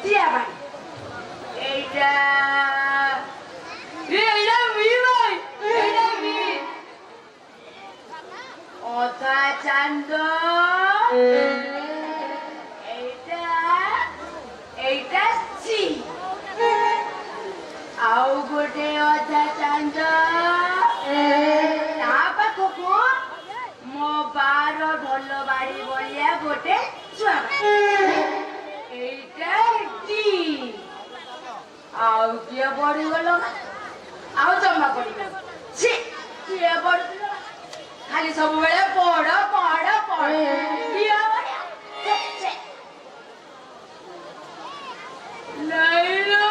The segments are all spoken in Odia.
টিয়া বাড়ি এইটা এইটা মি ভাই এইটা মি অথা চান্দ এইটা এইটা সি ଆଉ ଗୋଟେ ଅଧା ଚାନ୍ଦ ତା ପାଖକୁ ମୋ ବାର ଢୋଲ ବାଡ଼ି ଭଳିଆ ଗୋଟେ ଛୁଆ এইটা ଟି ଆଉ କିଏ ପଡ଼ିଗଲ ଆଉ ଜମା ପଡ଼ିଗଲ ଛି କିଏ ପଡ଼ିଗଲ ଖାଲି ସବୁବେଳେ ପଢ଼ ପଢ଼ ପଢ଼ କିଏ ପଢ଼ିଆ ନାଇଲୋ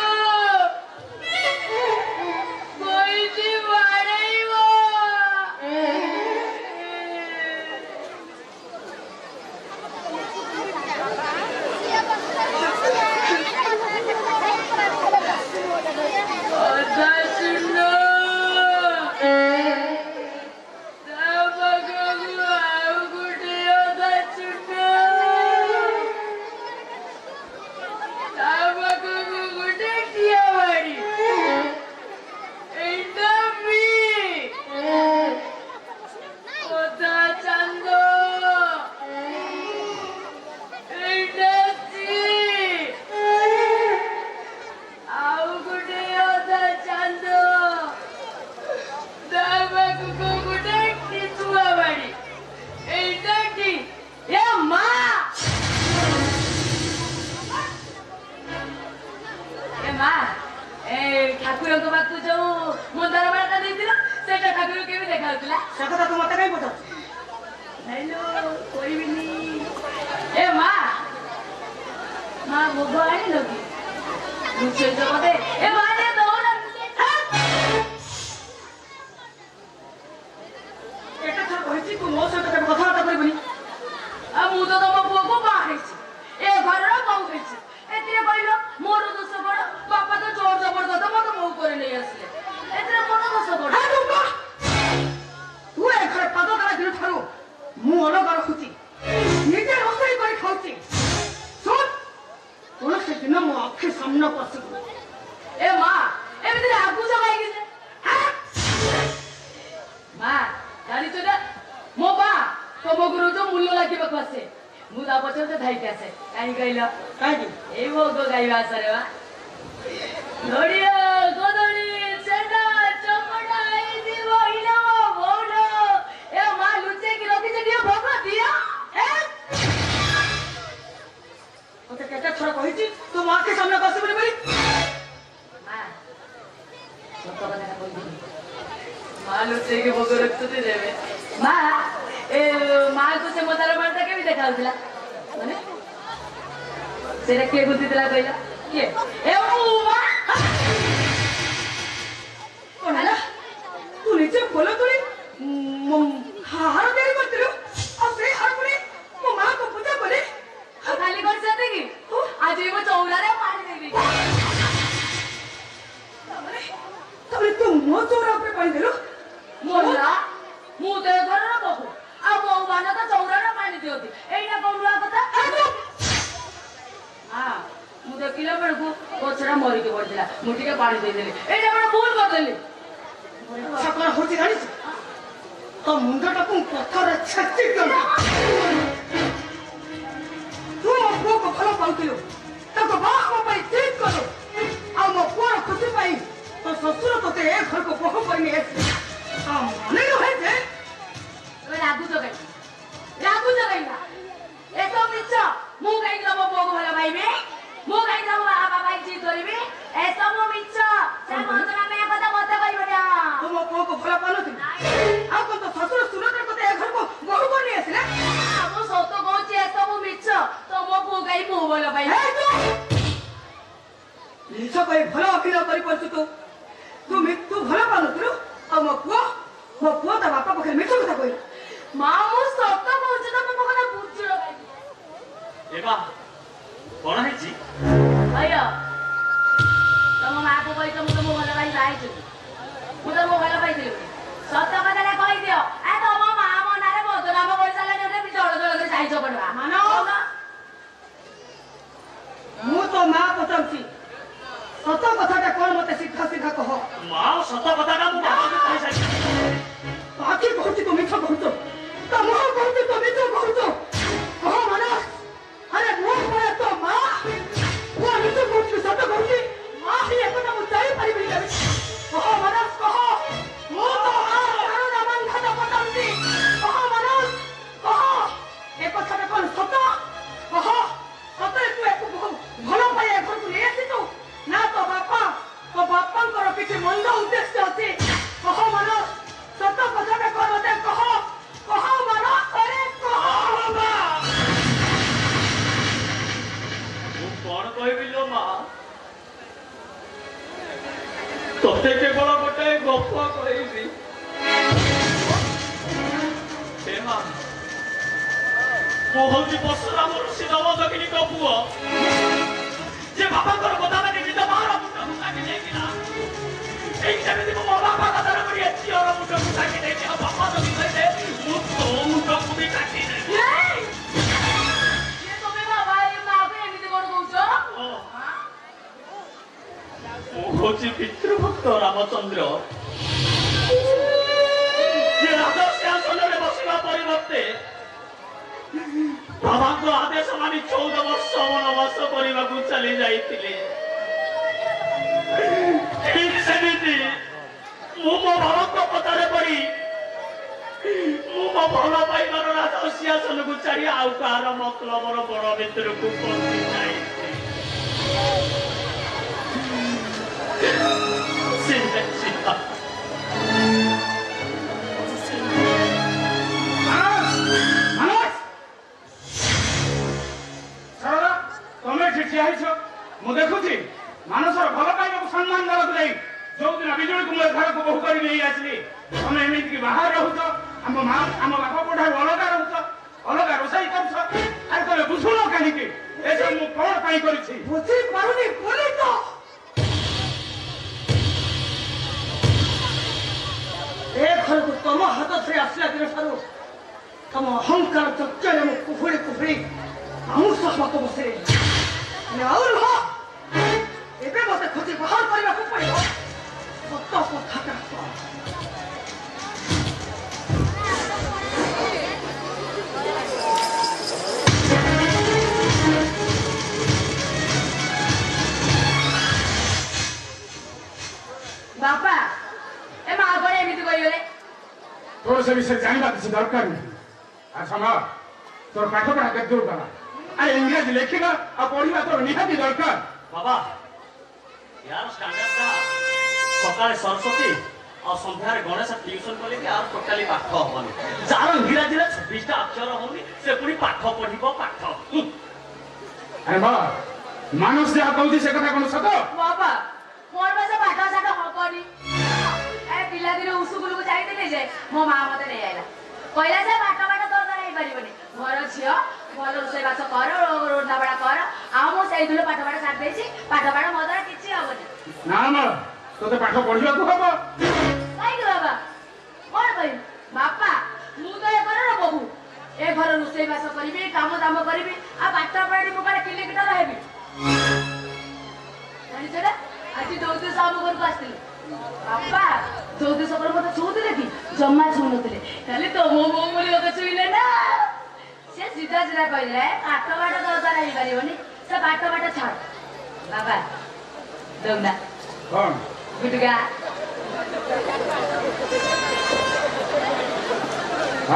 ଠାକୁରଙ୍କ ପାଖକୁ ଯୋଉ ମନ୍ଦାର ମାଳଟା ଦେଇଥିଲ ସେଇଟା ଠାକୁର କେମିତି ଦେଖାଯାଉଥିଲା ସେ କଥା ତୁ ମତେ କାଇଁ ପଚାରୁଛୁ? ନାଇଲୋ କହିବିନି ଏ ମା ମା ଭୋଗ ଆଣିଲ କି ଲୁଚେଇଛ ମତେ ଏ ମା ଟିକେ ଦଉନା ଏଟା ଥର କହିଛି ତୁ ମୋ ସହିତ କେବେ କଥାବାର୍ତ୍ତା କରିବୁନି। ଆଉ ମୁଁ ତ ତମ ପୁଅକୁ ବାହା ହେଇଛି ଏ ଘରର ବୋହୂ ହେଇଛି ଏଥିରେ କହିଲ ମୋର ଦୋଷ କଣ ବାପା ତ ଜୋର ଜବରଦସ୍ତ ମତେ ବୋହୂ କରି ନେଇ ଆସିଲେ ଏଥିରେ ମୋର ଦୋଷ କଣ ତୁ ଏ ଘରେ ପାଦ ଦେଲା ଦିନ ଠାରୁ ମୁଁ ଅଲଗା ରଖୁଛି ନିଜେ ରୋଷେଇ କରି ଖାଉଛି ଶୁଣ କୌଣସି ଦିନ ମୋ ଆଖି ସାମ୍ନାକୁ ଆସିବୁ ଏ ମା ଏମିତି ରାଗୁଛ କାହିଁକି ଯେ ମା ଜାଣିଛୁ ନା ମୋ ବା ତମ ଗୁରୁ ଯୋଉ ମୂଲ୍ୟ ଲାଗିବାକୁ ଆସେ ମୁଁ ତା ପଛରେ ଧାଇକି ଆସେ କାହିଁକି କହିଲ କାହିଁକି ଏଇ ଭୋଗ ଗାଇବା ଆସରେ ବା ନଡ଼ିଆ କଦଳୀ ଛେନା ଚକଟା ହେଇଛି ବହିଲ ବଉଲ ଏ ମା ଲୁଚେଇକି ରଖିছে ଟିକେ ଭୋଗ ଦିଅ ମତେ କେତେ ଥର କହିଛି ତୁ ମୋ ଆଖି ସାମ୍ନାକୁ ଆସିବୁନି ବୋଲି ମା ସତ କଥାଟା କହିଦେବି ମା ଲୁଚେଇକି ଭୋଗ ରଖୁଛନ୍ତି ଦେବେ ମା ଏ ମାକୁ ସେ ମନ୍ଦାର ମାଳଟା କେମିତି ଦେଖାଯାଉଥିଲା ମାନେ ସେଇଟା କିଏ ଗୁନ୍ଥିଥିଲା କହିଲ କିଏ ଏ ମୁଁ ମା କଣ ହେଲା ତୁ ନିଜେ ଫୁଲ ତୋଳି ହାର ତିଆରି କରିଥିଲୁ ଆଉ ସେଇ ହାର ପୁଣି ମୋ ମାଆକୁ ପୂଜା କରି ଖାଲି କରିଛନ୍ତି କି ଆଜି ମୁଁ ଚଉରାରେ ପାଣି ଦେବି ତାପରେ ତୁ ମୋ ଚଉରା ଉପରେ ପାଣି ଦେଲୁ ମୋଲା ମୁଁ ତ ଏ ଘରର ବୋହୂ ଆଉ ବୋହୂ ମାନେ ତ ଚଉରାରେ ପାଣି ଦିଅନ୍ତି ଏଇଟା କଣ ନୂଆ କଥା ମୁଁ ଦେଖିଲା ବେଳକୁ ଗଛଟା ମରିକି ପଡିଥିଲା ମୁଁ ଟିକେ ପାଣି ଦେଇଦେଲି ଏଇଟା ବଡ ଭୁଲ କରିଦେଲି କଣ ହଉଛି ଜାଣିଛୁ ତୋ ମୁଣ୍ଡଟାକୁ ପଥରରେ ଛେଚି ଦେଲୁ ତୁ ମୋ ପୁଅକୁ ଭଲ ପାଉଥିଲୁ ତାକୁ ବାହା ହେବା ପାଇଁ ଠିକ କଲୁ ଆଉ ମୋ ପୁଅର ଖୁସି ପାଇଁ ତୋ ଶ୍ୱଶୁର ତୋତେ ଏ ଘରକୁ ବୋହୂ କରି ନେଇ ଆସିଲେ ମନେ ନୁହେଁ ଯେ ରାଗୁଛ କାହିଁକି ଏସବୁ ମିଛ ମୁଁ କାହିଁକି ତମ ପୁଅକୁ ଭଲ ପାଇବି ମୁଁ କାହିଁକି ତମ ବାବା ପାଇଁ ଠିକ କରିବି ଏସବୁ ମିଛ ସେ କଥା ମତେ କହିବନି ତୁ ମୋ ପୁଅକୁ ଭଲ ପାଉନଥିଲୁ ଆଉ କଣ ତୋ ଶ୍ୱଶୁର ସୁରଟ ତୋତେ ଏ ଘରକୁ ବୋହୂ କରି ନେଇ ଆସିଲେ ମୁଁ ସତ କହୁଛି ଏସବୁ ମିଛ ତମ ପୁଅ କାହିଁକି ମୁଁ ଭଲ ପାଇବି ମିଛ କହି ଭଲ ଅଭିନୟ କରିପାରୁଛୁ ତୁ ଭଲ ପାଉନଥିଲୁ ଆଉ ମୋ ପୁଅ ତା ବାପା ପାଖରେ ମିଛ କଥା କହିଲା ମା ମୁଁ ସତ କହୁଛି ତମ ମୋ କଥା ବୁଝୁଛ କଣ ହେଇଛି ଭାଇର ତମ ମାକୁ କହିଛ ମୁଁ ତମ ଭଲ ପାଇ ବାହାଇଛୁ ମୁଁ ତମ ଭଲ ପାଇଥିଲି ସତ କଥାଟା କହିଦିଅ ତମ ମା ମୋ ନାଁରେ ବଦନାମ କରିସାରିଲାଣି ଜଳ ଜଳ କରି ସାହାଯ୍ୟ କରିବା ମୁଁ ତୋ ମା ପଚାର ସତ କଥାଟା କଣ ମତେ ସିଧା ସିଧା କହ। ମା ସତ କଥାଟା ମୁଁ ବାପାଙ୍କୁ କହିସାରିଛି। ଆଖି କହୁଛି ତୁ ମିଛ କହୁଛ, ତା ମୁହଁ କହୁଛି ତୁ ମିଛ କହୁଛ। କହ ମାନସ, ଆରେ ମୋ ଭଳିଆ ତୋ ମା ମୁଁ ମିଛ କହୁଛି ସତ କହୁଛି। ମା ହିଁ ଏକଥା ମୁଁ ଜାଣିପାରିବିନି କେବେ। କହ ମାନସ କହ, ମୁଁ ତୋ ମା କାରଣ ମାଂଘାତ ପଟାଉଛି। କହ ମାନସ କହ, ଏ କଥାଟା କଣ ସତ? କହ ସତରେ ତୁ ଏକୁ ଭଲ ପାଇ ଏ ଘରକୁ ନେଇ ଆସିଛୁ ନା ତୋ ବାପାଙ୍କର କିଛି ମନ୍ଦ ଉଦ୍ଦେଶ୍ୟ ଅଛି? କହ ମାନସ, ସତ କଥାଟା କଣ ମତେ କହ। କହ ମାନସ, ଆରେ କହ। ମା ମୁଁ କଣ କହିବି ଲୋ ମା? ତତେ କେବଳ ଗୋଟେ ଗପ କହିବି। ହେ ମା, ମୁଁ ହଉଛି ପରଶୁରାମ ଋଷି ନବଦକ୍ଷିଣୀଙ୍କ ପୁଅ, ଯେ ବାପାଙ୍କର କଥା ମାନି ନିଜ ମାର ମୁଣ୍ଡକୁ କାଟି ଦେଇଥିଲା। ଏଇ ସେମିତି ମୁଁ ମୋ ବାପା କଥାରେ କରି ଏ ଝିଅର ମୁଣ୍ଡକୁ କାଟି ଦେଇଛି। ଆଉ ବାପା ଯଦି କହିଲେ ମୁଁ ତୋ ମୁଣ୍ଡକୁ ବି କାଟି ଦେବି। ତମେ ବାବା ଏ ମାକୁ ଏମିତି କଣ କହୁଛ? ମୁଁ ହଉଛି ପିତୃଭକ୍ତ ରାମଚନ୍ଦ୍ର, ଯେ ରାଜସିଂହାସନରେ ବସିବା ପରିବର୍ତ୍ତେ ବାବାଙ୍କ ଆଦେଶ ମାନି 14 ବର୍ଷ ବନବାସ କରିବାକୁ ଚାଲି ଯାଇଥିଲେ। ଠିକ ସେମିତି ମୁଁ ମୋ ବାବାଙ୍କ ପଥରେ ପଡି ମୁଁ ମୋ ଭଲ ପାଇବାର ରାଜସିଂହାସନକୁ ଛାଡି ଆଉ କାହାର ମତଲବର ବଡ ଭିତରକୁ ପଶି ଯାଇଛି। ତମେ ଠିଆ ହେଇଛ, ମୁଁ ଦେଖୁଛି ମାନସର ଭଲ ପାଇବାକୁ ସମ୍ମାନ ଦେବାକୁ ଯାଇ ଯୋଉଦିନ ବିଜୁଳିକୁ ମୁଁ ଘରକୁ ବୋହୁ କରି ନେଇ ଆସିଲି, ତମେ ଏମିତିକି ବାହାରେ ରହୁଛ, ଆମ ବାପା ଠାରୁ ଅଲଗା ରହୁଛ, ଅଲଗା ରୋଷେଇ କରୁଛ। ଆରେ ତମେ ବୁଝୁନ କାହିଁକି ଏସବୁ ମୁଁ କଣ ପାଇଁ କରିଛି? ବୁଝିପାରୁନି ବୋଲି ତ ଏ ଘରକୁ ତମ ହାତ ଧରି ଆସିଲା ଦିନ ଠାରୁ ତମ ଅହଙ୍କାର ଚର୍ଚ୍ଚାରେ ମୁଁ କୁହୁଳି କୁହୁଳି ଆଉଁଷ ହବାକୁ ବସିଲି। ଆଉ ରୁହ, ଏବେ ମତେ ଖୋଜି ବାହାର କରିବାକୁ ପଡିବ। ସତ କଥାଟା କହ। ବାପା ଏ ମା କଣ ଏମିତି କହିଗଲେ? ତୋର ସେ ବିଷୟରେ ଜାଣିବା କିଛି ଦରକାର ନାହିଁ। ଆଉ ସମୟ ତୋର ପାଠ ପଢା କେତେ ଦୂର ଗଲା? ଆରେ ଇଂରାଜୀ ଲେଖିବା ଆଉ ପଢିବା ତୋର ନିହାତି ଦରକାର। ବାବା यार स्टैंडर्ड था सकाळे सरस्वती और संध्यारे गणेश ट्यूशन कले कि आर टोटली पाठ होबनी। जार इंग्रजी रे 26 टा अक्षर होनी से पुनी पाठ पढिबो पाठ। अरे बा मानस जे कहउची से कथा कोन सत? बाबा मोर बसे पाठ साठ होबनी। ए पिला दिन उസുकुल को जाईतिले जे मो मां मते नै आइला। कहला जे पाठ तो नै परिबनी। घर छियो भल रोषे बास कर रोडना बडा कर आ मो सेई दुलो पाठ साथ देछि। पाठ मदर किछि होबनी। ना ना तोते पाठ पढिबा को हबो। काई के बाबा कोन कहि बापा मु तो ए घर बहू ए घर रोषे बास करिबी काम दाम करिबी आ पाठ पढी मु काले किलोमीटर हेबी। जानि छडा आज दौते साम घर को आस्तिले बापा दौते सकर मते छुउतिले कि जम्मा छुउनतिले खाली तो मो बोली ओके छुइले ना। से सीधा सीधा कहले पाठ तो नहीं परिबनी से पाठ छाड़ बाबा दौना कोन गुटगा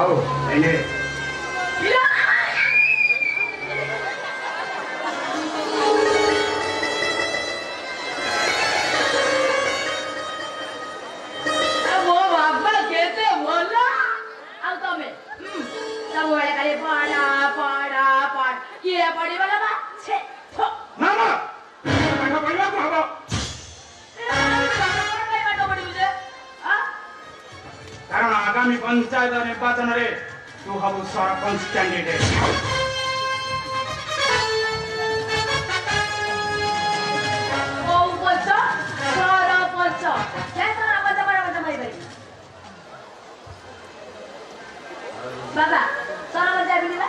आओ ये वो बाबा केते बोला आउ तमे सब बड़े खाली पढ़ा पढ़ा पढ़ किए पढ़ी वाला बा छे थो ना ना पाठ पढिबा को हबो। कारण आगामी पंचायत निर्वाचन रे तू हबु सरपंच कैंडिडेट। बाबा सरपंच आबिला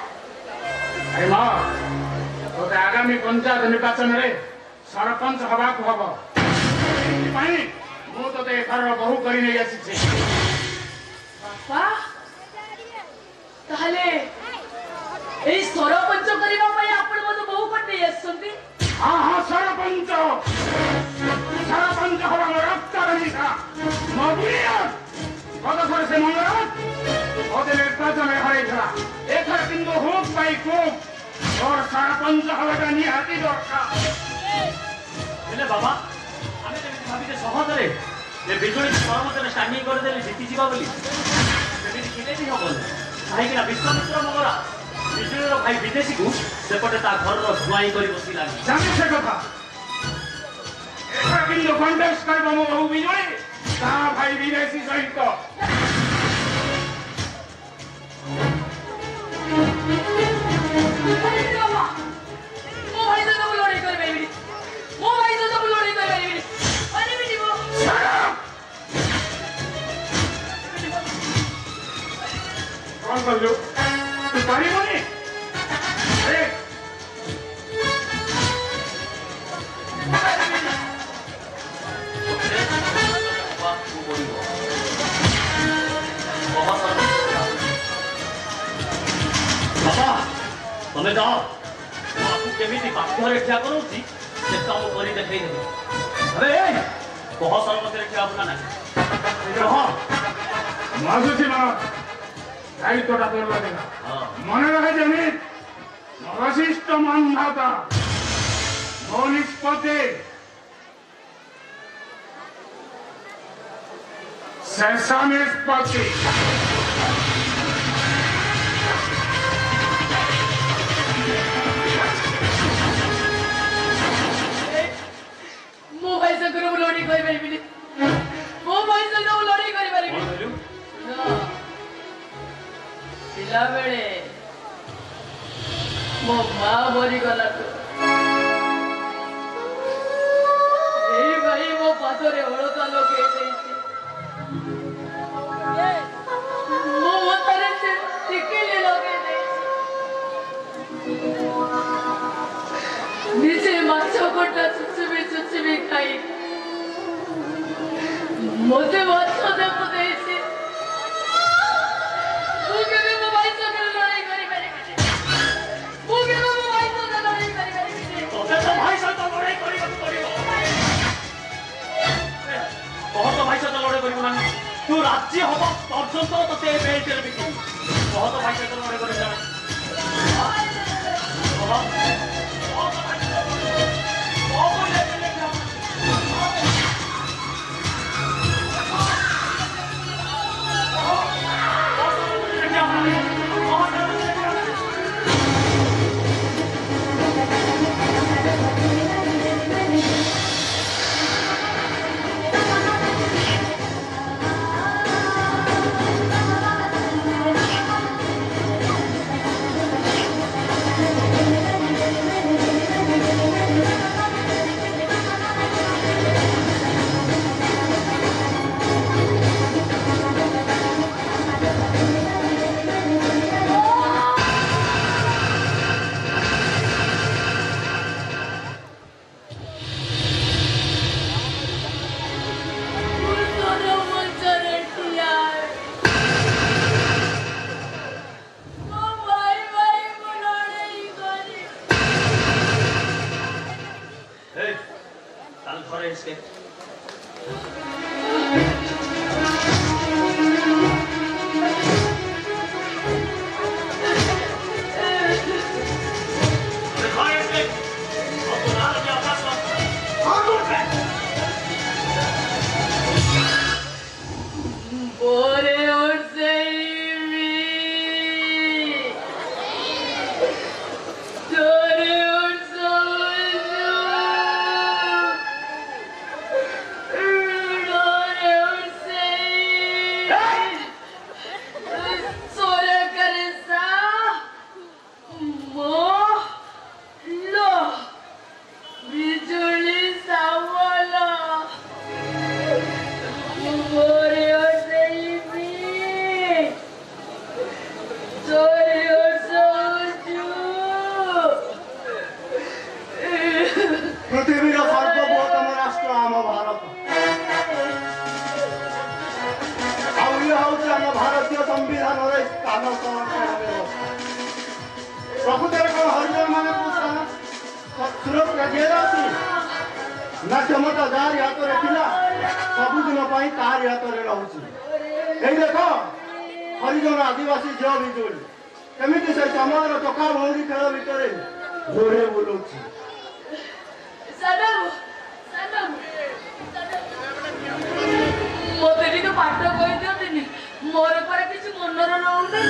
अरे मां तो आगामी पंचायत निर्वाचन रे सरपंच हवा को हबो। ମୁଁ ତତେ ଏଥର ବହୁ କରି ନେଇ ଆସିଛି। ବାପା ତାହେଲେ ଏଇ ସରପଞ୍ଚ କରିବା ପାଇଁ ଆପଣ ମୋତେ ବୋହୂ କରି ନେଇ ଆସିଛନ୍ତି? ହଁ ହଁ ସରପଞ୍ଚ ହବା ମୋ ରକ୍ତର ନିଶା ମୋ ବୁଢ଼ିଆର। ଗତଥର ସେ ମଙ୍ଗରାଜ ମୋତେ ନିର୍ବାଚନରେ ହରାଇଥିଲା। ଏଥର କିନ୍ତୁ ହୁକ୍ ପାଇ କୁକ୍ ତୋର ସରପଞ୍ଚ ହବାଟା ନିହାତି ଦରକାର। ହେଲେ ବାବା ଆମେ ଯେମିତି ଭାବିଛେ ସହଜରେ ଯେ ବିଜୁଳି ସରପଞ୍ଚରେ ଷ୍ଟାଣ୍ଡିଂ କରିଦେଲେ ଜିତିଯିବା ବୋଲି ସେମିତି କେମିତି ହବନି। କାହିଁକିନା ବିଶ୍ୱାମିତ୍ର ମଙ୍ଗରା ବିଜୁଳିର ଭାଇ ବିଦେଶୀକୁ ସେପଟେ ତା ଘରର ଧୁଆଇ କରି ବସିଲାଣି। ଜାଣି ସେ କଥା ଏଥର କିନ୍ତୁ କଣ୍ଟେଷ୍ଟ କରିବ ମୋ ବହୁ ବିଜୁଳି ତା ଭାଇ ବିଦେଶୀ ସହିତ। ମୋ ଭାଇ ସହିତ ମୁଁ ଲଢ଼େଇ କରିପାରିବିନି। ମୋ ଭାଇ ସହିତ ମୁଁ ଲଢ଼େଇ କରିପାରିବିନି। ପାରିବିନି ମୁଁ। କଣ କହିଲୁ ତୁ ପାରିବୁନି? ବାବା ତମେ ଯାଅ ବାପୁ କେମିତି ପାଖରେ ଠିଆ କରଉଛି ସେ କାମ କରି ଦେଖେଇଦେବେ। ଆରେ କହ ସରପଞ୍ଚରେ ଠିଆ ହବୁ ନା ନାହିଁ? କହ। ମାସୁଛି ମା ଦାୟିତ୍ୱଟା ତୋର ଲାଗିଲା। ମନେ ରହେ ଯେମିତି ବଶିଷ୍ଠ ମନ୍ଧାତା ମୋ ନିଷ୍ପତ୍ତି ଶେଷ ନିଷ୍ପତ୍ତି। ମୋ ଭାଇ ସହିତ ମୁଁ ଲଢ଼େଇ କରିପାରିବିନି। ମୋ ଭାଇ ସହିତ ମୁଁ ଲଢ଼େଇ କରିପାରିବିନି। ପିଲାବେଳେ ମୋ ମା ମରିଗଲାଠୁ ଏଇ ଭାଇ ମୋ ପାଦରେ ଅଳତା ଲଗେଇ ଦେଇଛି। ମୋ ମଥାରେ ଟିକିଲି ଲଗେଇ ଦେଇଛି। ନିଜେ ମାଛ କଣ୍ଟା ଚୁଚୁମି ଖାଇ ମୋତେ ମାଛ ଦେବ ଦେଇଛି। ମୁଁ କେବେ ମୋ ଭାଇ ସହିତ ଲଢ଼େଇ କରିପାରିବିନି। ମୁଁ କେବେ ମୋ ଭାଇ ସହିତ ଲଢ଼େଇ କରିପାରିବିନି। ତତେ ତ ଭାଇ ସହିତ ଲଢ଼େଇ କରିବାକୁ ପଡ଼ିବ। କହ ତ ଭାଇ ସହିତ ଲଢ଼େଇ କରିବୁ ନାହିଁ। ତୁ ରାଜି ହବ ପର୍ଯ୍ୟନ୍ତ ତତେ ଏ ବେଲ୍ଟରେ ବିକିବୁ। କହ ତ ଭାଇ ସହିତ ଲଢ଼େଇ କରିବୁ ନାହିଁ। ରାଜିହେଲା ଅଛି ନା କ୍ଷମତା ଯାହାରି ହାତରେ ଥିଲା ସବୁଦିନ ପାଇଁ ତାହାରି ହାତରେ ରହୁଛି। ଏଇ ଦେଖ ହରିଜନ ଆଦିବାସୀ ଝିଅ ବିଜୁଳି କେମିତି ସେ ସମାଜର ଚକା ଭଉଣୀ ଖେଳ ଭିତରେ ଘୋରେ ବୁଲୁଛି। ମତେ ଟିକେ ପାଠ କହିଦିଅନ୍ତିନି, ମୋର ପରେ କିଛି ମନର ରହୁନି,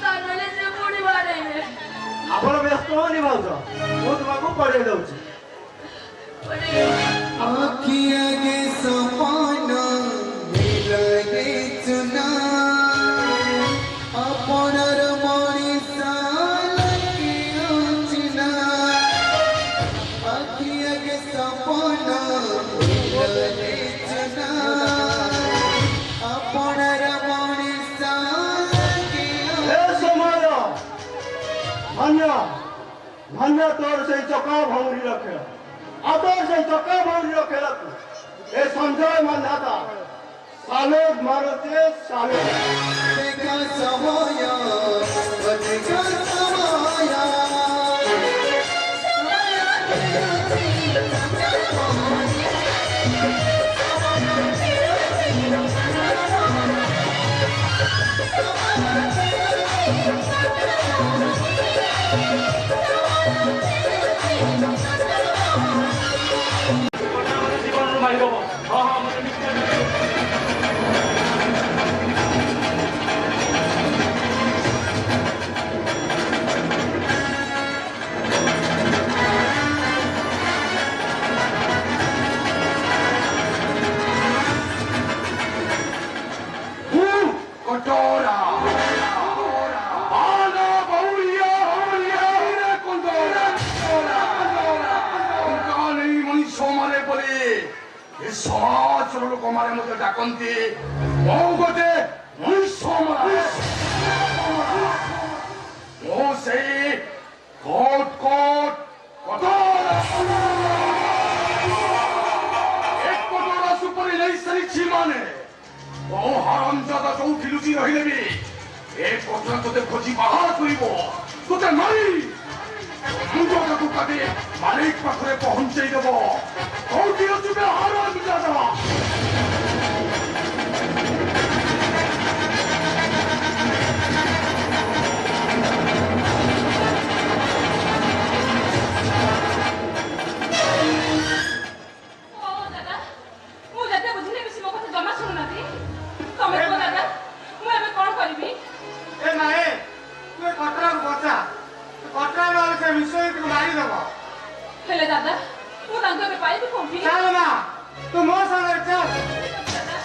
ତା ନହେଲେ ସେ ପୁଣି ବାଡ଼େଇବେ। ଆପଣ ବ୍ୟସ୍ତ ହନି ଭାଉଜ, ମୁଁ ତୁମକୁ ପଢେଇ ଦଉଛି। आँखिया के सपना मिलगे चुना अपनर मनीषा लगे चिना आँखिया के सपना मिलगे चुना अपनर मनीषा लगे ए समाज धन्य धन्य तोर से चका भौरी खेल आदर से चका भौरी खेलकु ए संजय मान्धाता सालोद मारुते सालोद देखा समाया बचका समाया জীবনରୁ ମାରିଦେବ। ହଁ ହଁ ମୋତେ ନିଶ୍ଚୟ कटोरा आना बहुलिया बहुलिया रे कंदोरा उनका नहीं मनुष्य मारे बोले ये समाज लोक मारे मते डाकंती मो गते मनुष्य मारे मो से कोट कोट कटोरा एक कटोरा सुपरी नहीं सरी माने ओ हरामजादा चौकी लुचि रहिले भी एक कटोरा तोते खोजी बाहर करिब तोते मारी मुंडटाକୁ କାଟି ମାଲିକ ପାଖରେ ପହଞ୍ଚେଇ ଦେବ। କୋଉଠି ଅଛୁ ବେ ହରାମଜାଦା? ए नाए तू कटरा को बचा कटरा वाले से विषय को मारी देबो। हेले दादा, ମୁଁ ତାଙ୍କୁ ଏବେ ପାଇବି କୋଉଠି? चल ना तू मो संगे चल। ଦାଦା,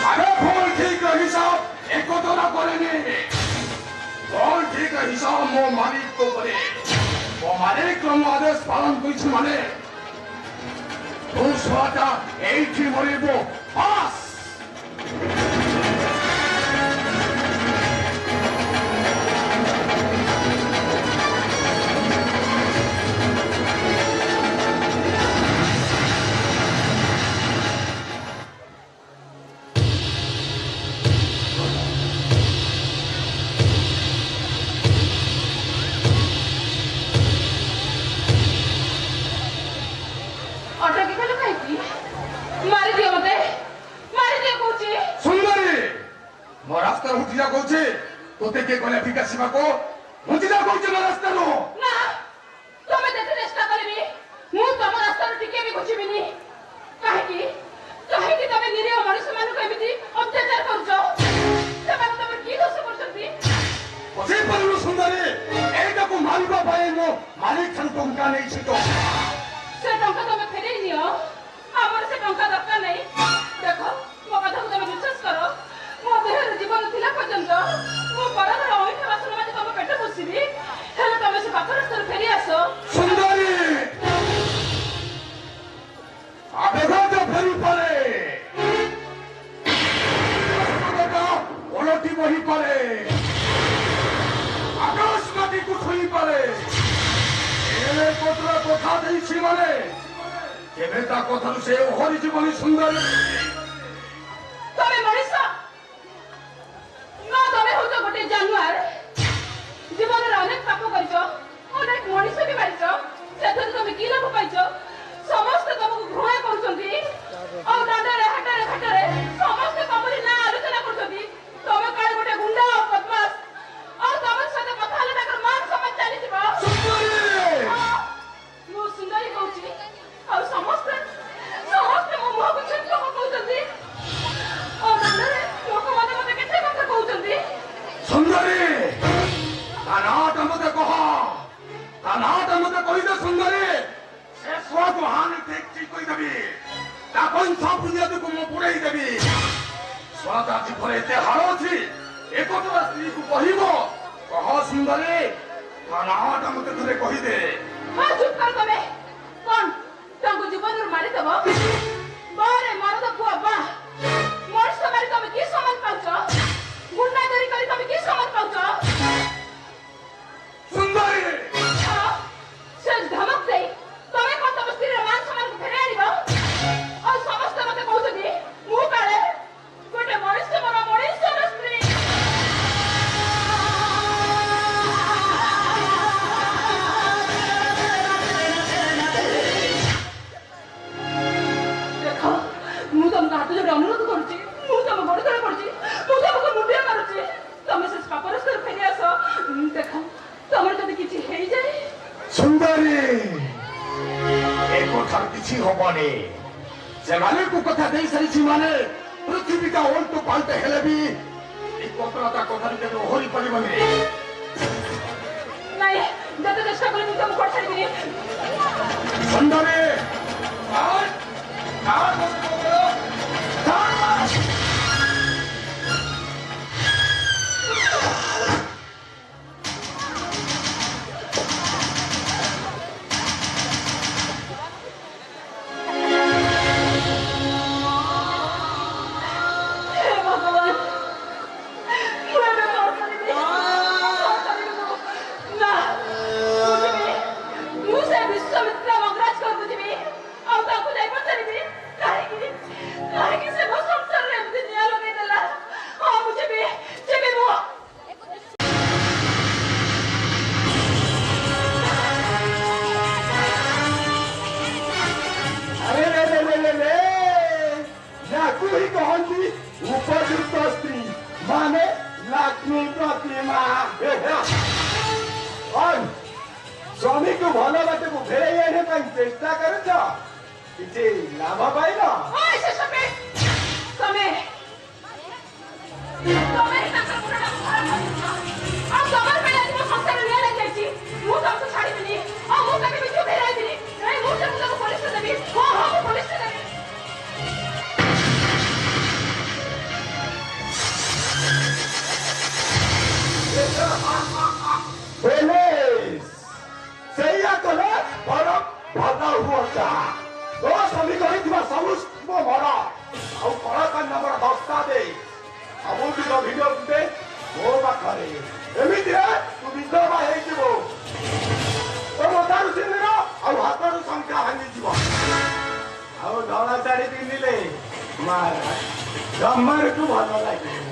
अरे भूल ठीक हिसाब एक कटोरा करेंगे भूल ठीक हिसाब मो मालिक को करे वो मालिक को आदेश पालन कुछ माने दूसरा एठी मरिबो पास ଅଟକି ଗଲୁ କାହିଁକି? ମାରିଦିଅ ମତେ, ମାରିଦିଅ କହୁଛି। सुंदरी मो रास्ता उठी जा कहूचे तोते के गले फिका सीमा को उठी जा कहूचे मो रास्ता रो ନା, ତମେ ଯେତେ ଚେଷ୍ଟା କରିବି ମୁଁ ତମ ରାସ୍ତାରୁ ଟିକେ ବି ଘୁଚିବିନି। କାହିଁକି କାହିଁକି ତମେ ନିରୀହ ମଣିଷମାନଙ୍କୁ ଏମିତି ଅତ୍ୟାଚାର କରୁଛ? ସେମାନେ ତମର କି ଦୋଷ କରୁଛନ୍ତି? पछे परलु सुंदरी एटा को मारिबा पाए मो मालिक खान टंका नहीं छितो ସେ ଟଙ୍କା ତମେ ଫେରେଇ ନିଅ, ଆମର ସେ ଟଙ୍କା ଦରକାର ନାହିଁ ଦେଖ ମୋ କଥାକୁ ତମେ ବିଶ୍ୱାସ କର ମୋ ଦେହରେ ଜୀବନ ଥିଲା ପର୍ଯ୍ୟନ୍ତ ମୁଁ ପରଘର ଅଇଁଠା ବାସନ ମାଜି ତମ ପେଟ ପୋଷିବି ହେଲେ ତମେ ସେ ପାଖ ରାସ୍ତାରୁ ଫେରି ଆସ ସୁନ୍ଦରୀ আবেদনটা ফেরি পারে ওলটি বহি পারে আকাশ মাটিକୁ ଛୁଇଁ ପାରେ ଏ କଥା କଥା ଦେଇଛି ମାନେ କେବେ ତା କଥାରୁ ସେ ଓହରି ଜୀବନୀ ସୁନ୍ଦରୀ ତମେ ମଣିଷ ନା ତମେ ହଉଛ ଗୋଟେ ଜାନୁଆର ଜୀବନରେ ଅନେକ ପାପ କରିଛ ଅନେକ ମଣିଷ ବି ମାରିଛ ସେଥିରେ ତମେ କି ଲାଭ ପାଇଛ ସମସ୍ତେ ତମକୁ ଘୃଣା କରୁଛନ୍ତି ଆଉ ଦାଣ୍ଡରେ ହାଟରେ ଘାଟରେ ସମସ୍ତେ ତମରି ନାଁ ଆଲୋଚନା କରୁଛନ୍ତି ତମେ କାଳେ ଗୋଟେ ଗୁଣ୍ଡା ଆଉ ବଦମାସ ଆଉ ତମ ସହିତ କଥା ହେଲେ ତାଙ୍କର ମାନ ସମ୍ମାନ ଚାଲିଯିବ ମୁଁ ସୁନ୍ଦରୀ କହୁଛି ଆଉ ସମସ୍ତେ ମୋ ମୁହଁକୁ ଛେପ ପକଉଛନ୍ତି ଆଉ ଦାଣ୍ଡରେ ଲୋକମାନେ ମତେ କେତେ କଥା କହୁଛନ୍ତି ସୁନ୍ଦରୀ ତା ନାଁଟା ମତେ କହ ତା ନାଁଟା ମତେ କହିଦେ ସୁନ୍ଦରୀ ସେ ସ୍ୱାଦ ହାନି ଠିକ କହିଦେବି ତା ପଇସା ବୁଝିବାକୁ ମୁଁ ବୁଡ଼େଇ ଦେବି ସ୍ୱାଦ ଆଜି ଘରେ ଏତେ ହାଳ ଅଛି ଏକତ୍ର ସ୍ତ୍ରୀକୁ କହିବ କହ ସୁନ୍ଦରୀ ତା ନାଁଟା ମତେ ଥରେ କହିଦେ ହଁ ଚୁପ୍ କର ତମେ କଣ ତାଙ୍କୁ ଜୀବନରୁ ମାରିଦେବ ବାରେ ମରଦ ପୁଅ ବା ମଣିଷ ମାରି ତମେ କି ସମାନ ପାଉଛ ଗୁଣ୍ଡାଗିରି କରି ତମେ କି ସମାନ ପାଉଛ ସୁନ୍ଦରୀ ସେ ଧମକ ଦେଇ ତମେ କଣ ତମ ସ୍ତ୍ରୀର ମାନ ସମ୍ମାନକୁ ଫେରାଇ ଆଣିବ ଆଉ ସମସ୍ତେ ମତେ କହୁଛନ୍ତି ମୁଁ କାଳେ ଗୋଟେ ମଣିଷ ମୋର ମଣିଷର ସ୍ତ୍ରୀ ଦେଖ ମୁଁ ତମକୁ ହାତ ଯୋଡି ଅନୁରୋଧ କରୁଛି ମୁଁ ତମ ଗୋଡ ତଳେ ପଡୁଛି ମୁଁ ତମକୁ ମୁଣ୍ଡିଆ ମାରୁଛି ତମେ ସେ ପାପ ରାସ୍ତାରୁ ଫେରି ଆସ ଦେଖ ତମର ଯଦି କିଛି ହେଇଯାଏ ସୁନ୍ଦରୀ ଏ କଥାର କିଛି ହବନି ସେମାନଙ୍କୁ କଥା ଦେଇ ସାରିଛି ମାନେ ପୃଥିବୀଟା ଓଲ୍ଟ ପାଲ୍ଟ ହେଲେ ବି ଏ କଥାଟା କଥାରୁ କେବେ ଓହରି ପାରିବନି ନାଇଁ ଯେତେ ଚେଷ୍ଟା କଲେ ମୁଁ ତମକୁ ଛାଡ଼ିବିନି ସୁନ୍ଦରୀ ଉପଯୁକ୍ତ ସ୍ତ୍ରୀ ମାନେ ଲକ୍ଷ୍ମୀ ପ୍ରତିମା ସ୍ୱାମୀକୁ ଭଲ ବାଟକୁ ଫେରାଇ ଆଣିବା ପାଇଁ ଚେଷ୍ଟା କରୁଛ କିଛି ଲାଭ ପାଇଲ ମୁଁ ତମକୁ ଛାଡ଼ିବିନି ଆଉ ମୁଁ ତାকে ବିଜୁ ଫେରାଇବିନି ମୁଁ ତମକୁ ପୋଲିସ ଦେବି ହଁ ମୁଁ ପୋଲିସ ଦେବି Feliz! ସେଇଆ କଲେ ବଡ଼ ଭଲ ହୁଅନ୍ତା ତୋ ସ୍ୱାମୀ କରିଥିବା ସବୁ ବଡ଼ ଆଉ କଳକାନ୍ୟ ବଡ଼ ଦସ୍ତା ଦେଇ ସବୁଦିନ ଭିଡ଼ିଓ ଫୁଟେ ମୋ ପାଖରେ ଏମିତିରେ ତୁ ବିଧବା ହେଇଯିବୁ ତୋ ମଥାରୁ ସିନ୍ଦୁର ଆଉ ହାତରୁ ସଂଖ୍ୟା ଭାଙ୍ଗିଯିବ ଆଉ ଧଳା ଶାଢ଼ୀ ପିନ୍ଧିଲେ ଜମାରୁ ଭଲ ଲାଗିବ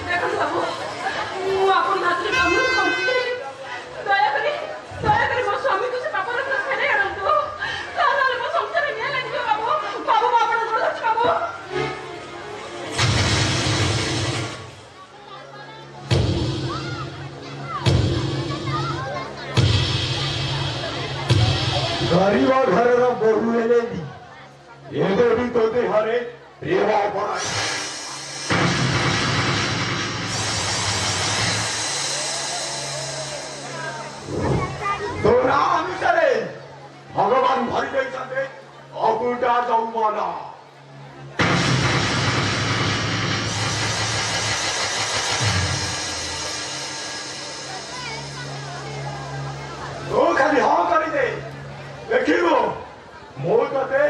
ଦେଖନ୍ତୁ ବାବୁ ମୁଁ ଆପଣଙ୍କ ହାତରେ ଅନୁରୋଧ କରୁଛି ଦୟାକରି ମୋ ସ୍ୱାମୀକୁ ସେ ପାପ ରାସ୍ତାରୁ ଫେରାଇ ଆଣନ୍ତୁ ତାହେଲେ ମୋ ସଂସାରରେ ନିଆଁ ଲାଗିଯିବ ବାବୁ ବାବୁ ମୁଁ ଆପଣଙ୍କୁ ଗୋଡ଼ ଧରୁଛି ବାବୁ ଗରିବ ଘରର ବୋହୂ ହେଲେ ବି ଏବେ ବି ତୋ ଦେହରେ ପ୍ରେମ ପଡ଼େ ତୋ ନାଁ ଅନୁସାରେ ଭଗବାନ ଜୀବନ ଭରି ଦେଇଛନ୍ତି ଅବୁଟା ଯୌବନ। ତୁ ଖାଲି ହଁ କରିଦେ, ଦେଖିବୁ ମୁଁ ତତେ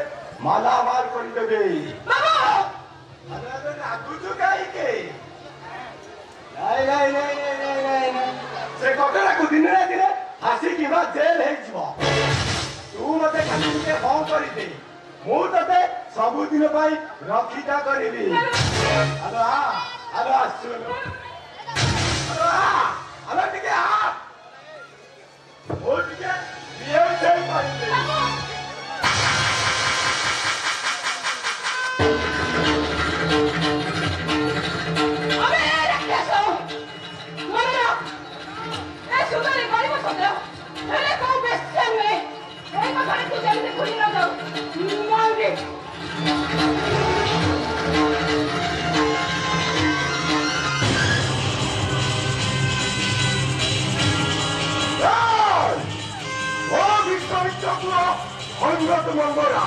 ମାଲାମାଲ କରିଦେବି। ରାଗୁଛୁ କାହିଁକି? ସେ ଘଟଣାକୁ ଦିନେ ନା ଦିନେ ଫାଶୀ କିମ୍ବା ଜେଲ ହେଇଯିବ। ତୁ ମତେ ଖାଲି ଟିକେ ହଁ କରିଦେ, ମୁଁ ତତେ ସବୁଦିନ ପାଇଁ ରକ୍ଷିତା କରିବି। ଆଲୋ ଆସୁନୁ, ଆଲୋ ଟିକେ ଆ, ମୁଁ ଟିକେ ବିହେଭ କରିବି। অঙ্গত মঙ্গলা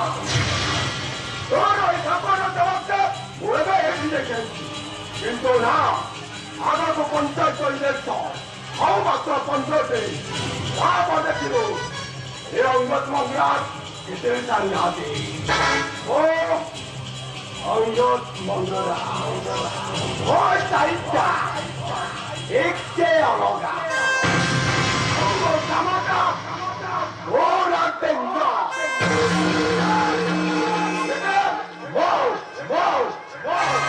তোর ওই খাবার জবাবটা ওরা এসে দেখেছি, কিন্তু না আগামী পঞ্চায়েত ইলেকশন হও মাত্র 15 দিন তারপরে ছিল এই অঙ্গত মঙ্গলার এতে জানাতে ও অঙ্গত মঙ্গলা ও সাইডটা একটে অলগা